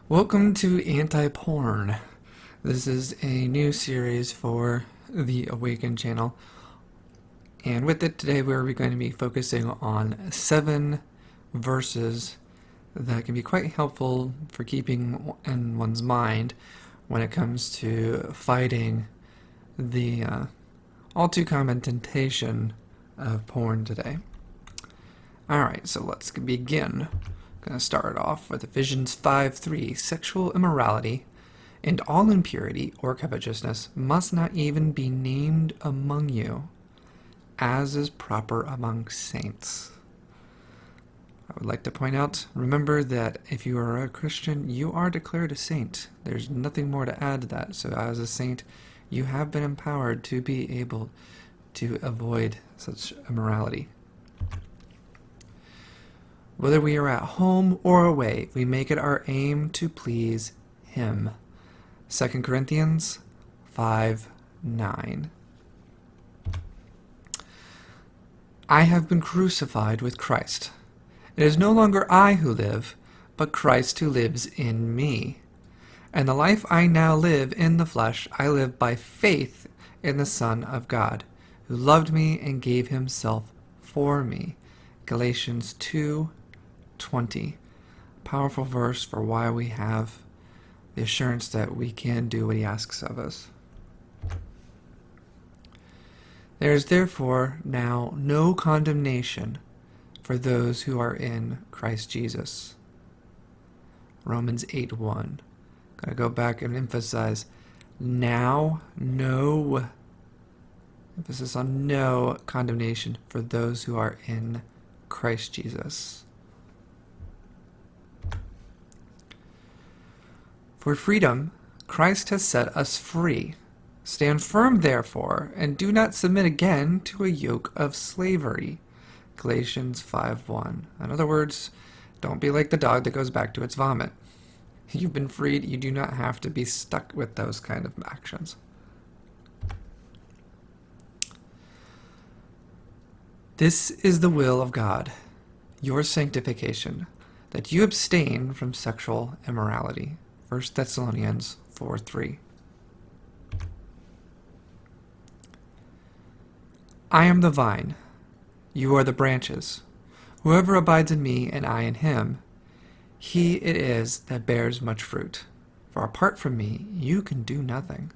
Welcome to Anti-Porn. This is a new series for the Awaken channel. And with it today we're going to be focusing on 7 verses that can be quite helpful for keeping in one's mind when it comes to fighting the all too common temptation of porn today. Alright, so let's begin. Going to start off with Ephesians 5:3. Sexual immorality and all impurity or covetousness must not even be named among you, as is proper among saints. I would like to point out, remember that if you are a Christian, you are declared a saint. There's nothing more to add to that. So as a saint, you have been empowered to be able to avoid such immorality. Whether we are at home or away, we make it our aim to please Him. 2 Corinthians 5:9. I have been crucified with Christ. It is no longer I who live, but Christ who lives in me. And the life I now live in the flesh, I live by faith in the Son of God, who loved me and gave Himself for me. Galatians 2:20. Powerful verse for why we have the assurance that we can do what He asks of us. There is therefore now no condemnation for those who are in Christ Jesus. Romans 8:1. Gotta go back and emphasize now, no, emphasis on no condemnation for those who are in Christ Jesus. For freedom, Christ has set us free. Stand firm, therefore, and do not submit again to a yoke of slavery. Galatians 5:1. In other words, don't be like the dog that goes back to its vomit. You've been freed. You do not have to be stuck with those kind of actions. This is the will of God, your sanctification, that you abstain from sexual immorality. 1 Thessalonians 4:3. I am the vine, you are the branches. Whoever abides in me and I in him, he it is that bears much fruit. For apart from me, you can do nothing.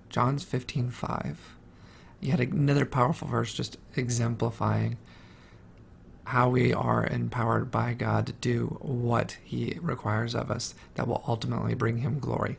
John 15:5. Yet another powerful verse just exemplifying how we are empowered by God to do what He requires of us that will ultimately bring Him glory.